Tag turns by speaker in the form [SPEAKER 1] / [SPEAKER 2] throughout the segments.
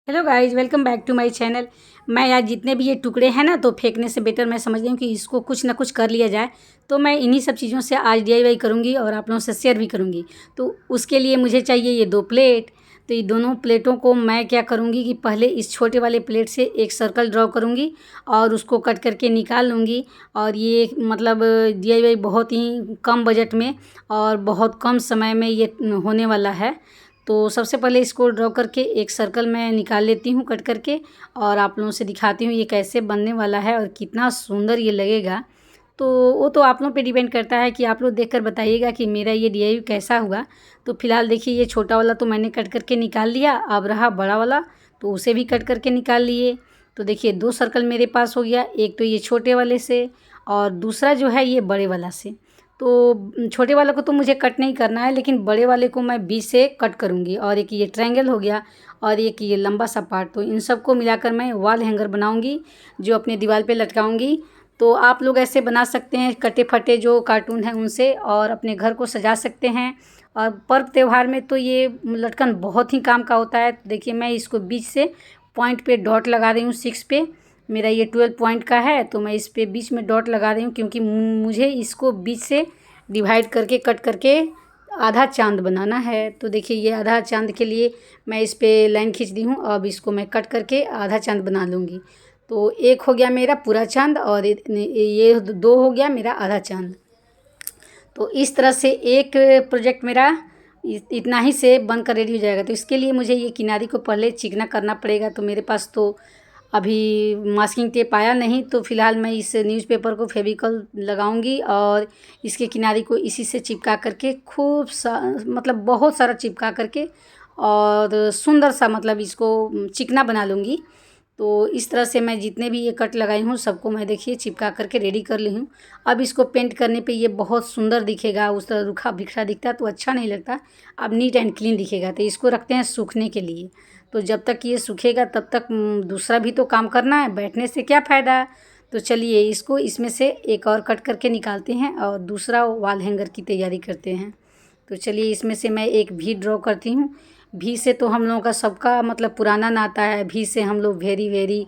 [SPEAKER 1] Hello guys, welcome back to my channel. मैं आज जितने भी ये टुकड़े हैं ना, तो फेंकने से बेटर मैं समझ रही हूँ कि इसको कुछ ना कुछ कर लिया जाए। तो मैं इन्हीं सब चीज़ों से आज डीआईवाई करूँगी और आप लोगों से शेयर भी करूँगी। तो उसके लिए मुझे चाहिए ये 2 प्लेट। तो ये दोनों प्लेटों को मैं क्या करूँगी कि पहले इस छोटे वाले प्लेट से एक सर्कल ड्रॉ करूँगी और उसको कट करके निकाल लूँगी। और ये मतलब डीआईवाई बहुत ही कम बजट में और बहुत कम समय में ये होने वाला है। तो सबसे पहले इसको ड्रॉ करके एक सर्कल मैं निकाल लेती हूँ कट करके, और आप लोगों से दिखाती हूँ ये कैसे बनने वाला है और कितना सुंदर ये लगेगा। तो वो तो आप लोगों पे डिपेंड करता है कि आप लोग देखकर बताइएगा कि मेरा ये डीआईवाई कैसा हुआ। तो फिलहाल देखिए, ये छोटा वाला तो मैंने कट करके निकाल लिया। अब रहा बड़ा वाला, तो उसे भी कट करके निकाल लिए। तो देखिए 2 सर्कल मेरे पास हो गया, एक तो ये छोटे वाले से और दूसरा जो है ये बड़े वाला से। तो छोटे वाले को तो मुझे कट नहीं करना है, लेकिन बड़े वाले को मैं बीच से कट करूँगी। और एक ये ट्रायंगल हो गया और एक ये लंबा सा पार्ट, तो इन सबको मिलाकर मैं वॉल हैंगर बनाऊँगी जो अपने दीवार पे लटकाऊँगी। तो आप लोग ऐसे बना सकते हैं कटे फटे जो कार्टून हैं उनसे, और अपने घर को सजा सकते हैं। और पर्व त्योहार में तो ये लटकन बहुत ही काम का होता है। देखिए मैं इसको बीच से पॉइंट पे डॉट लगा रही हूँ 6 पे। मेरा ये 12 पॉइंट का है, तो मैं इस पे बीच में डॉट लगा रही हूँ क्योंकि मुझे इसको बीच से डिवाइड करके कट करके आधा चाँद बनाना है। तो देखिए ये आधा चाँद के लिए मैं इस पे लाइन खींच दी हूँ। अब इसको मैं कट करके आधा चाँद बना लूँगी। तो एक हो गया मेरा पूरा चाँद और ये 2 हो गया मेरा आधा चाँद। तो इस तरह से एक प्रोजेक्ट मेरा इतना ही से बनकर रेडी हो जाएगा। तो इसके लिए मुझे ये किनारी को पहले चिकना करना पड़ेगा। तो मेरे पास तो अभी मास्किंग टेप आया नहीं, तो फ़िलहाल मैं इस न्यूज़पेपर को फेविकॉल लगाऊंगी और इसके किनारे को इसी से चिपका करके खूब सा मतलब बहुत सारा चिपका करके और सुंदर सा मतलब इसको चिकना बना लूँगी। तो इस तरह से मैं जितने भी ये कट लगाई हूँ सबको मैं देखिए चिपका करके रेडी कर ली हूँ। अब इसको पेंट करने पे ये बहुत सुंदर दिखेगा। उस तरह रूखा बिखरा दिखता तो अच्छा नहीं लगता। अब नीट एंड क्लीन दिखेगा। तो इसको रखते हैं सूखने के लिए। तो जब तक ये सूखेगा तब तक दूसरा भी तो काम करना है, बैठने से क्या फ़ायदा। तो चलिए इसको इसमें से एक और कट करके निकालते हैं और दूसरा वॉल हैंगर की तैयारी करते हैं। तो चलिए इसमें से मैं एक भी ड्रॉ करती हूँ। भी से तो हम लोगों का सबका मतलब पुराना नाता है। भी से हम लोग वेरी वेरी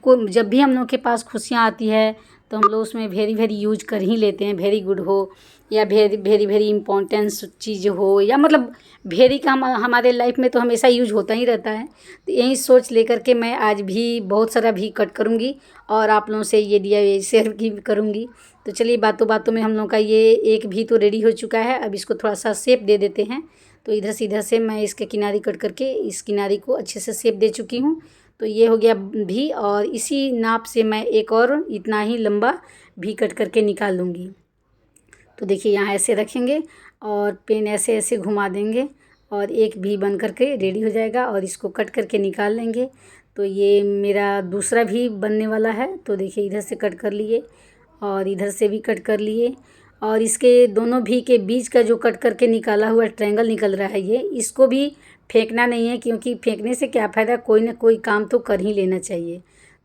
[SPEAKER 1] को जब भी हम लोग के पास खुशियाँ आती है तो हम लोग उसमें वेरी वेरी यूज कर ही लेते हैं। वेरी गुड हो या वेरी वेरी वेरी इम्पोर्टेंस चीज़ हो, या मतलब वेरी का हमारे लाइफ में तो हमेशा यूज होता ही रहता है। तो यही सोच लेकर के मैं आज भी बहुत सारा भी कट करूँगी और आप लोगों से ये दिया शेयर की करूँगी। तो चलिए बातों बातों में हम लोग का ये एक भी तो रेडी हो चुका है। अब इसको थोड़ा सा शेप दे देते हैं। तो इधर से मैं इसके किनारी कट करके इस किनारी को अच्छे से शेप दे चुकी हूँ। तो ये हो गया भी, और इसी नाप से मैं एक और इतना ही लंबा भी कट करके निकाल लूँगी। तो देखिए यहाँ ऐसे रखेंगे और पेन ऐसे ऐसे घुमा देंगे और एक भी बन करके रेडी हो जाएगा और इसको कट करके निकाल लेंगे। तो ये मेरा दूसरा भी बनने वाला है। तो देखिए इधर से कट कर लिए और इधर से भी कट कर लिए, और इसके दोनों भी के बीच का जो कट करके निकाला हुआ ट्रायंगल निकल रहा है, ये इसको भी फेंकना नहीं है क्योंकि फेंकने से क्या फ़ायदा, कोई ना कोई काम तो कर ही लेना चाहिए।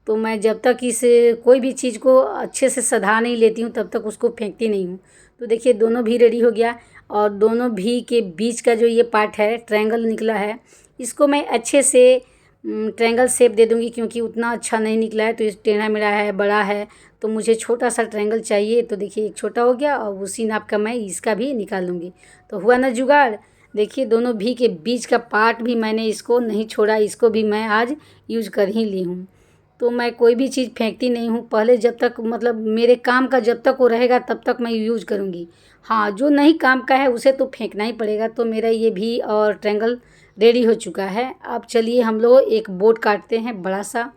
[SPEAKER 1] तो मैं जब तक इस कोई भी चीज़ को अच्छे से सधा नहीं लेती हूँ तब तक उसको फेंकती नहीं हूँ। तो देखिए दोनों भी रेडी हो गया, और दोनों भी के बीच का जो ये पार्ट है ट्रायंगल निकला है, इसको मैं अच्छे से ट्रायंगल शेप दे दूँगी क्योंकि उतना अच्छा नहीं निकला है। तो ये टेढ़ा मेढ़ा है, बड़ा है, तो मुझे छोटा सा ट्रायंगल चाहिए। तो देखिए एक छोटा हो गया और उसी नाप का मैं इसका भी निकाल लूँगी। तो हुआ ना जुगाड़। देखिए दोनों भी के बीच का पार्ट भी मैंने इसको नहीं छोड़ा, इसको भी मैं आज यूज कर ही ली हूँ। तो मैं कोई भी चीज़ फेंकती नहीं हूँ, पहले जब तक मतलब मेरे काम का जब तक वो रहेगा तब तक मैं यूज करूँगी। हाँ, जो नहीं काम का है उसे तो फेंकना ही पड़ेगा। तो मेरा ये भी और ट्रायंगल रेडी हो चुका है। अब चलिए हम लोग एक बोर्ड काटते हैं बड़ा सा।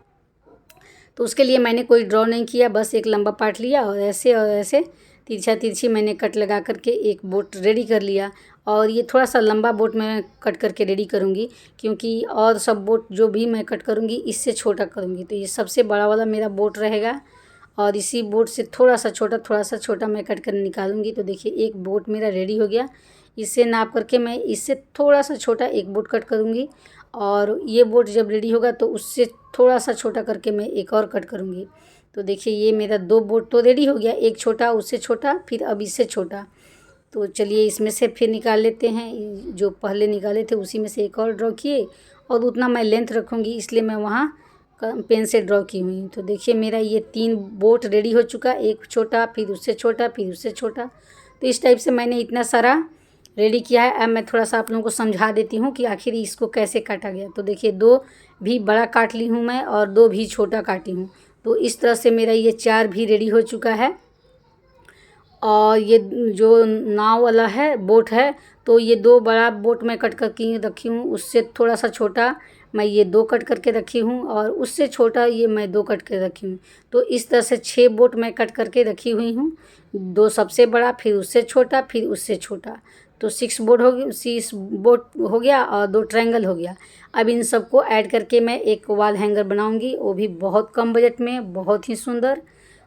[SPEAKER 1] तो उसके लिए मैंने कोई ड्रॉ नहीं किया, बस एक लंबा पार्ट लिया और ऐसे तिरछा तिरछी मैंने कट लगा करके एक बोट रेडी कर लिया। और ये थोड़ा सा लंबा बोट मैं कट करके रेडी करूँगी क्योंकि और सब बोट जो भी मैं कट करूँगी इससे छोटा करूँगी। तो ये सबसे बड़ा वाला मेरा बोट रहेगा और इसी बोट से थोड़ा सा छोटा मैं कट कर निकालूंगी। तो देखिए एक बोट मेरा रेडी हो गया। इससे नाप करके मैं इससे थोड़ा सा छोटा एक बोट कट करूँगी, और ये बोट जब रेडी होगा तो उससे थोड़ा सा छोटा करके मैं एक और कट करूँगी। तो देखिए ये मेरा 2 बोट तो रेडी हो गया, एक छोटा उससे छोटा फिर अब इससे छोटा। तो चलिए इसमें से फिर निकाल लेते हैं, जो पहले निकाले थे उसी में से एक और ड्रॉ किए और उतना मैं लेंथ रखूँगी, इसलिए मैं वहाँ पेन से ड्रॉ की हुई हूँ। तो देखिए मेरा ये 3 बोट रेडी हो चुका, एक छोटा, फिर उससे छोटा, फिर उससे छोटा। तो इस टाइप से मैंने इतना सारा रेडी किया है। अब मैं थोड़ा सा आप लोगों को समझा देती हूँ कि आखिर इसको कैसे काटा गया। तो देखिए 2 भी बड़ा काट ली हूँ मैं और 2 भी छोटा काटी हूँ। तो इस तरह से मेरा ये 4 भी रेडी हो चुका है। और ये जो नाव वाला है बोट है, तो ये 2 बड़ा बोट मैं कट करके रखी हूँ, उससे थोड़ा सा छोटा मैं ये 2 कट करके रखी हूँ और उससे छोटा ये मैं 2 कट के रखी हूँ। तो इस तरह से 6 बोट मैं कट करके रखी हुई हूँ, 2 सबसे बड़ा, फिर उससे छोटा, फिर उससे छोटा। तो 6 बोट हो गई, 6 बोट हो गया और 2 ट्रायंगल हो गया। अब इन सबको ऐड करके मैं एक वॉल हैंगर बनाऊँगी, वो भी बहुत कम बजट में, बहुत ही सुंदर।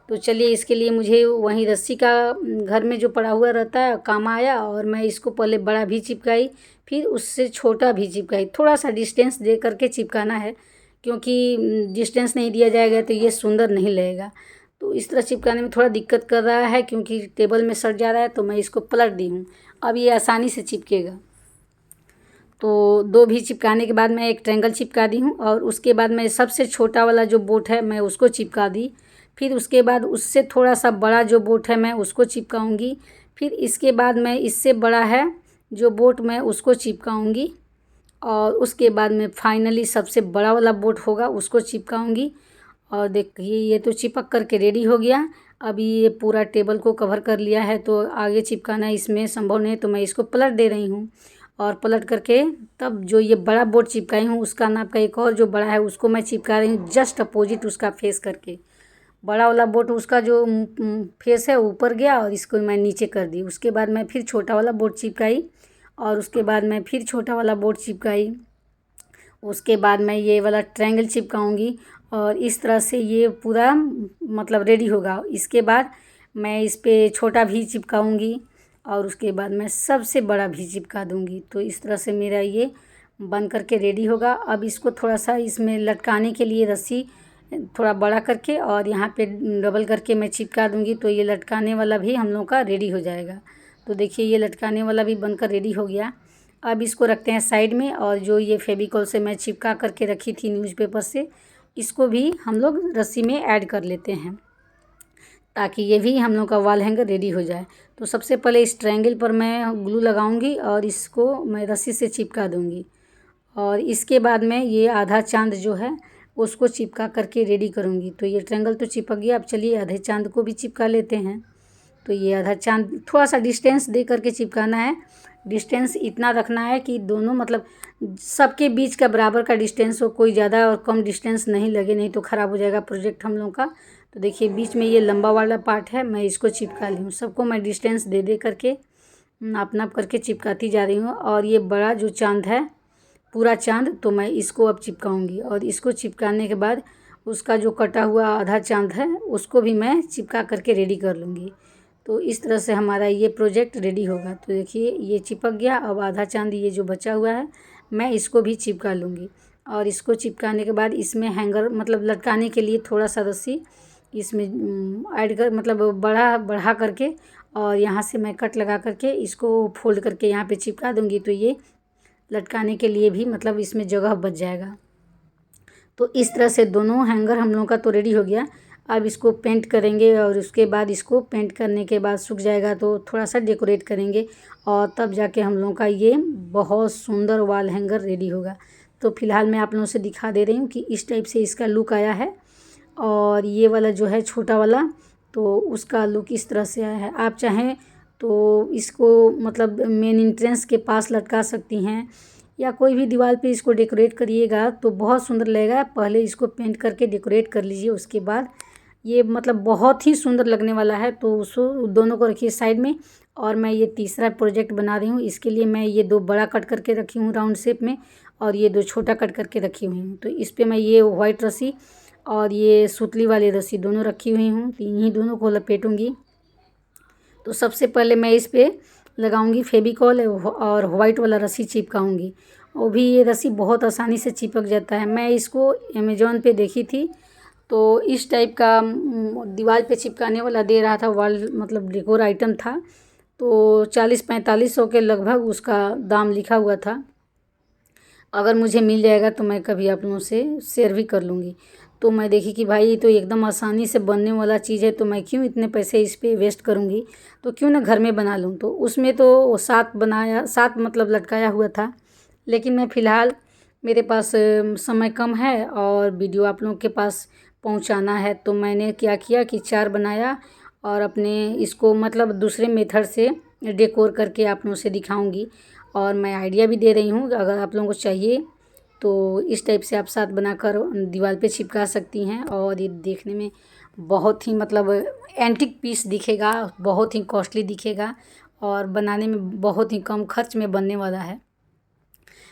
[SPEAKER 1] तो चलिए इसके लिए मुझे वहीं रस्सी का घर में जो पड़ा हुआ रहता है काम आया, और मैं इसको पहले बड़ा भी चिपकाई, फिर उससे छोटा भी चिपकाई। थोड़ा सा डिस्टेंस दे करके चिपकाना है, क्योंकि डिस्टेंस नहीं दिया जाएगा तो ये सुंदर नहीं लगेगा। तो इस तरह चिपकाने में थोड़ा दिक्कत कर रहा है, क्योंकि टेबल में सट जा रहा है, तो मैं इसको पलट दी हूँ। अब ये आसानी से चिपकेगा। तो 2 भी चिपकाने के बाद मैं एक ट्रायंगल चिपका दी हूँ, और उसके बाद मैं सबसे छोटा वाला जो बोट है मैं उसको चिपका दी। फिर उसके बाद उससे थोड़ा सा बड़ा जो बोट है मैं उसको चिपकाऊँगी। फिर इसके बाद मैं इससे बड़ा है जो बोट मैं उसको चिपकाऊँगी, और उसके बाद में फाइनली सबसे बड़ा वाला बोट होगा उसको चिपकाऊँगी। और देखिए ये तो चिपक करके रेडी हो गया। अभी ये पूरा टेबल को कवर कर लिया है, तो आगे चिपकाना इसमें संभव नहीं, तो मैं इसको पलट दे रही हूँ। और पलट करके तब जो ये बड़ा बोर्ड चिपकाई हूँ उसका नाप का एक और जो बड़ा है उसको मैं चिपका रही हूँ जस्ट अपोजिट उसका फेस करके। बड़ा वाला बोर्ड उसका जो फेस है ऊपर गया और इसको मैं नीचे कर दी। उसके बाद मैं फिर छोटा वाला बोर्ड चिपकाई, और उसके बाद मैं फिर छोटा वाला बोर्ड चिपकाई। उसके बाद मैं ये वाला ट्रायंगल चिपकाऊंगी, और इस तरह से ये पूरा मतलब रेडी होगा। इसके बाद मैं इस पे छोटा भी चिपकाऊंगी, और उसके बाद मैं सबसे बड़ा भी चिपका दूंगी। तो इस तरह से मेरा ये बन करके रेडी होगा। अब इसको थोड़ा सा इसमें लटकाने के लिए रस्सी थोड़ा बड़ा करके और यहाँ पे डबल करके मैं चिपका दूंगी, तो ये लटकाने वाला भी हम लोग का रेडी हो जाएगा। तो देखिए ये लटकाने वाला भी बनकर रेडी हो गया। अब इसको रखते हैं साइड में, और जो ये फेविकॉल से मैं चिपका करके रखी थी न्यूज़पेपर से, इसको भी हम लोग रस्सी में ऐड कर लेते हैं, ताकि ये भी हम लोग का वॉल हैंगर रेडी हो जाए। तो सबसे पहले इस ट्रायंगल पर मैं ग्लू लगाऊंगी और इसको मैं रस्सी से चिपका दूंगी, और इसके बाद में ये आधा चांद जो है उसको चिपका करके रेडी करूँगी। तो ये ट्रायंगल तो चिपक गया, अब चलिए आधे चांद को भी चिपका लेते हैं। तो ये आधा चांद थोड़ा सा डिस्टेंस दे करके चिपकाना है। डिस्टेंस इतना रखना है कि दोनों मतलब सबके बीच का बराबर का डिस्टेंस हो, कोई ज़्यादा और कम डिस्टेंस नहीं लगे, नहीं तो ख़राब हो जाएगा प्रोजेक्ट हम लोग का। तो देखिए बीच में ये लंबा वाला पार्ट है, मैं इसको चिपका ली हूँ। सबको मैं डिस्टेंस दे दे करके नाप नाप करके चिपकाती जा रही हूँ। और ये बड़ा जो चांद है पूरा चांद, तो मैं इसको अब चिपकाऊंगी, और इसको चिपकाने के बाद उसका जो कटा हुआ आधा चांद है उसको भी मैं चिपका करके रेडी कर लूँगी। तो इस तरह से हमारा ये प्रोजेक्ट रेडी होगा। तो देखिए ये चिपक गया। अब आधा चांद ये जो बचा हुआ है मैं इसको भी चिपका लूँगी, और इसको चिपकाने के बाद इसमें हैंगर मतलब लटकाने के लिए थोड़ा सा रस्सी इसमें ऐड कर मतलब बढ़ा करके, और यहाँ से मैं कट लगा करके इसको फोल्ड करके यहाँ पे चिपका दूँगी। तो ये लटकाने के लिए भी मतलब इसमें जगह बच जाएगा। तो इस तरह से दोनों हैंगर हम लोगों का तो रेडी हो गया। अब इसको पेंट करेंगे, और उसके बाद इसको पेंट करने के बाद सूख जाएगा तो थोड़ा सा डेकोरेट करेंगे, और तब जाके हम लोगों का ये बहुत सुंदर वॉल हैंगर रेडी होगा। तो फिलहाल मैं आप लोगों से दिखा दे रही हूँ कि इस टाइप से इसका लुक आया है। और ये वाला जो है छोटा वाला, तो उसका लुक इस तरह से आया है। आप चाहें तो इसको मतलब मेन एंट्रेंस के पास लटका सकती हैं, या कोई भी दीवार पे इसको डेकोरेट करिएगा तो बहुत सुंदर लगेगा। पहले इसको पेंट करके डेकोरेट कर लीजिए, उसके बाद ये मतलब बहुत ही सुंदर लगने वाला है। तो उसको दोनों को रखिए साइड में। और मैं ये तीसरा प्रोजेक्ट बना रही हूँ, इसके लिए मैं ये 2 बड़ा कट करके रखी हूँ राउंड शेप में, और ये 2 छोटा कट करके रखी हुई हूँ। तो इस पर मैं ये वाइट रस्सी और ये सुतली वाली रस्सी दोनों रखी हुई हूँ, तो इन्हीं दोनों को लपेटूँगी। तो सबसे पहले मैं इस पर लगाऊंगी फेविकॉल और वाइट वाला रस्सी चिपकाऊंगी। वो भी ये रस्सी बहुत आसानी से चिपक जाता है। मैं इसको अमेज़ॉन पे देखी थी, तो इस टाइप का दीवार पे चिपकाने वाला दे रहा था, वॉल मतलब डेकोर आइटम था। तो 40-45 सौ के लगभग उसका दाम लिखा हुआ था। अगर मुझे मिल जाएगा तो मैं कभी आप लोगों से शेयर भी कर लूँगी। तो मैं देखी कि भाई ये तो एकदम आसानी से बनने वाला चीज़ है, तो मैं क्यों इतने पैसे इस पे वेस्ट करूँगी, तो क्यों ना घर में बना लूँ। तो उसमें तो 7 बनाया, 7 मतलब लटकाया हुआ था। लेकिन मैं फ़िलहाल मेरे पास समय कम है और वीडियो आप लोगों के पास पहुंचाना है, तो मैंने क्या किया कि 4 बनाया और अपने इसको मतलब दूसरे मेथड से डेकोर करके आप लोगों से दिखाऊंगी। और मैं आइडिया भी दे रही हूँ, अगर आप लोगों को चाहिए तो इस टाइप से आप 7 बनाकर दीवार पे चिपका सकती हैं। और ये देखने में बहुत ही मतलब एंटीक पीस दिखेगा, बहुत ही कॉस्टली दिखेगा और बनाने में बहुत ही कम खर्च में बनने वाला है।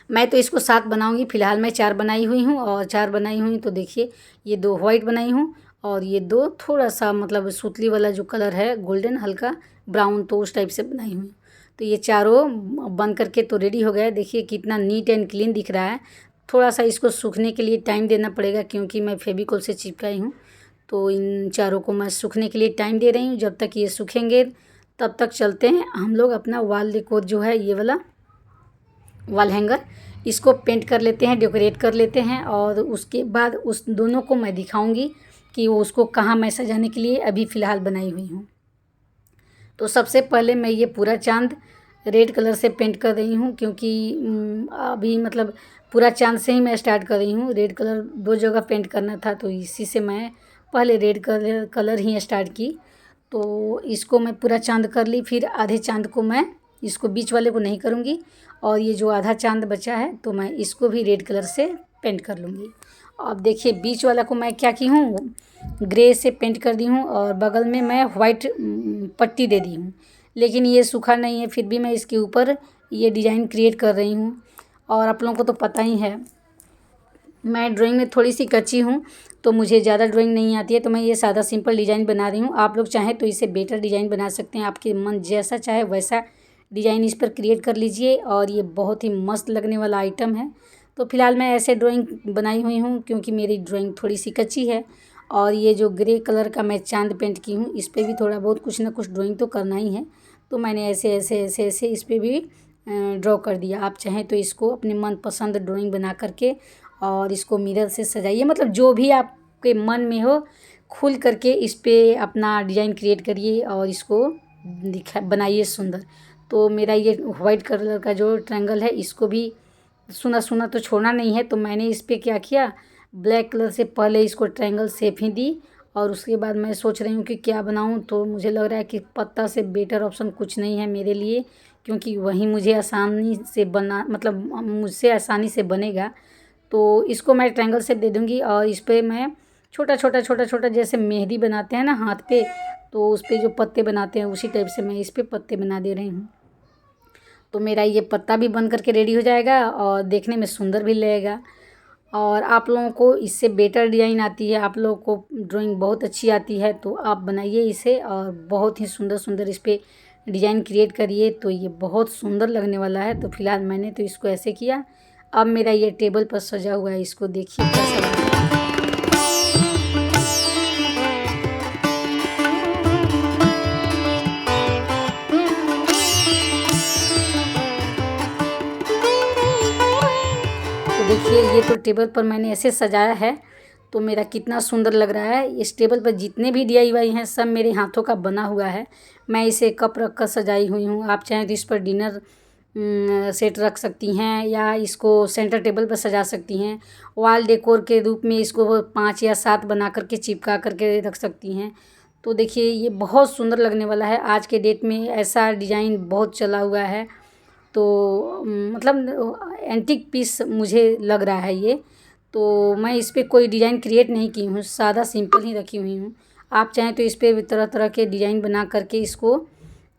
[SPEAKER 1] मैं तो इसको 7 बनाऊंगी, फ़िलहाल मैं 4 बनाई हुई हूँ। और 4 बनाई हुई तो देखिए ये 2 वाइट बनाई हूँ और ये 2 थोड़ा सा मतलब सूतली वाला जो कलर है गोल्डन हल्का ब्राउन, तो उस टाइप से बनाई हुई। तो ये चारों बन करके तो रेडी हो गया। देखिए कितना नीट एंड क्लीन दिख रहा है। थोड़ा सा इसको सूखने के लिए टाइम देना पड़ेगा क्योंकि मैं फेविकोल से चिपकाई हूँ। तो इन चारों को मैं सूखने के लिए टाइम दे रही हूँ। जब तक ये सूखेंगे तब तक चलते हैं हम लोग अपना वॉल डेकोर जो है, ये वाला वॉल हैंगर, इसको पेंट कर लेते हैं, डेकोरेट कर लेते हैं। और उसके बाद उस दोनों को मैं दिखाऊंगी कि वो उसको कहाँ मैं सजाने के लिए अभी फ़िलहाल बनाई हुई हूँ। तो सबसे पहले मैं ये पूरा चाँद रेड कलर से पेंट कर रही हूँ क्योंकि अभी मतलब पूरा चाँद से ही मैं स्टार्ट कर रही हूँ। रेड कलर 2 जगह पेंट करना था तो इसी से मैं पहले रेड कलर ही स्टार्ट की। तो इसको मैं पूरा चाँद कर ली, फिर आधे चाँद को मैं इसको बीच वाले को नहीं करूँगी और ये जो आधा चाँद बचा है तो मैं इसको भी रेड कलर से पेंट कर लूँगी। अब देखिए बीच वाला को मैं क्या की हूँ, ग्रे से पेंट कर दी हूँ और बगल में मैं वाइट पट्टी दे दी हूँ। लेकिन ये सूखा नहीं है, फिर भी मैं इसके ऊपर ये डिज़ाइन क्रिएट कर रही हूँ। और आप लोगों को तो पता ही है मैं ड्राइंग में थोड़ी सी कच्ची हूँ, तो मुझे ज़्यादा ड्राइंग नहीं आती है। तो मैं ये सादा सिंपल डिज़ाइन बना रही हूँ। आप लोग चाहें तो इसे बेटर डिज़ाइन बना सकते हैं, आपके मन जैसा चाहे वैसा डिज़ाइन इस पर क्रिएट कर लीजिए। और ये बहुत ही मस्त लगने वाला आइटम है। तो फिलहाल मैं ऐसे ड्राइंग बनाई हुई हूँ क्योंकि मेरी ड्राइंग थोड़ी सी कच्ची है। और ये जो ग्रे कलर का मैं चाँद पेंट की हूँ, इस पर भी थोड़ा बहुत कुछ ना कुछ ड्राइंग तो करना ही है। तो मैंने ऐसे ऐसे ऐसे ऐसे इस पर भी ड्रॉ कर दिया। आप चाहें तो इसको अपने मनपसंद ड्राइंग बना करके और इसको मिरर से सजाइए, मतलब जो भी आपके मन में हो खुल करके इस पे अपना डिज़ाइन क्रिएट करिए और इसको बनाइए सुंदर। तो मेरा ये वाइट कलर का जो ट्रायंगल है इसको भी सुना सुना तो छोड़ना नहीं है। तो मैंने इस पे क्या किया, ब्लैक कलर से पहले इसको ट्रायंगल शेप ही दी और उसके बाद मैं सोच रही हूँ कि क्या बनाऊँ। तो मुझे लग रहा है कि पत्ता से बेटर ऑप्शन कुछ नहीं है मेरे लिए, क्योंकि वही मुझे आसानी से बना मतलब मुझसे आसानी से बनेगा। तो इसको मैं ट्रायंगल शेप दे दूँगी और इस पे मैं छोटा छोटा छोटा छोटा जैसे मेहंदी बनाते हैं ना हाथ पे, तो उस पे जो पत्ते बनाते हैं उसी टाइप से मैं इस पे पत्ते बना दे रही हूँ। तो मेरा ये पत्ता भी बन करके रेडी हो जाएगा और देखने में सुंदर भी लगेगा। और आप लोगों को इससे बेटर डिज़ाइन आती है, आप लोगों को ड्राइंग बहुत अच्छी आती है, तो आप बनाइए इसे और बहुत ही सुंदर सुंदर इस पे डिज़ाइन क्रिएट करिए। तो ये बहुत सुंदर लगने वाला है। तो फिलहाल मैंने तो इसको ऐसे किया। अब मेरा ये टेबल पर सजा हुआ है, इसको देखिए कैसा लग रहा है। तो देखिए ये तो टेबल पर मैंने ऐसे सजाया है तो मेरा कितना सुंदर लग रहा है। इस टेबल पर जितने भी DIY हैं सब मेरे हाथों का बना हुआ है। मैं इसे कप रख कर सजाई हुई हूँ। आप चाहें तो इस पर डिनर सेट रख सकती हैं या इसको सेंटर टेबल पर सजा सकती हैं। वॉल डेकोर के रूप में इसको 5 या 7 बना करके चिपका करके रख सकती हैं। तो देखिए ये बहुत सुंदर लगने वाला है। आज के डेट में ऐसा डिज़ाइन बहुत चला हुआ है। तो मतलब एंटीक पीस मुझे लग रहा है ये। तो मैं इस पे कोई डिज़ाइन क्रिएट नहीं की हूँ, सादा सिंपल ही रखी हुई हूँ। आप चाहें तो इस पे तरह तरह के डिज़ाइन बना करके इसको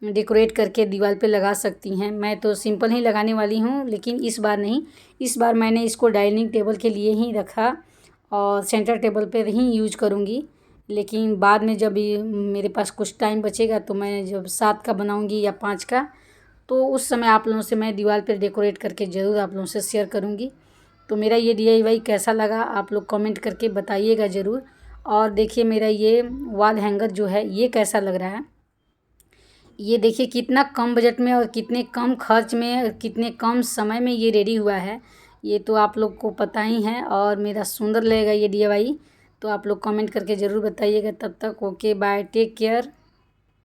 [SPEAKER 1] डेकोरेट करके दीवार पे लगा सकती हैं। मैं तो सिंपल ही लगाने वाली हूँ, लेकिन इस बार नहीं, इस बार मैंने इसको डाइनिंग टेबल के लिए ही रखा और सेंटर टेबल पे ही यूज करूँगी। लेकिन बाद में जब मेरे पास कुछ टाइम बचेगा तो मैं जब 7 का बनाऊँगी या 5 का, तो उस समय आप लोगों से मैं दीवार पर डेकोरेट करके ज़रूर आप लोगों से शेयर करूँगी। तो मेरा ये DIY कैसा लगा आप लोग कमेंट करके बताइएगा ज़रूर। और देखिए मेरा ये वॉल हैंगर जो है ये कैसा लग रहा है। ये देखिए कितना कम बजट में और कितने कम खर्च में और कितने कम समय में ये रेडी हुआ है। ये तो आप लोग को पता ही है और मेरा सुंदर लगेगा ये DIY, तो आप लोग कमेंट करके ज़रूर बताइएगा। तब तक ओके बाय, टेक केयर।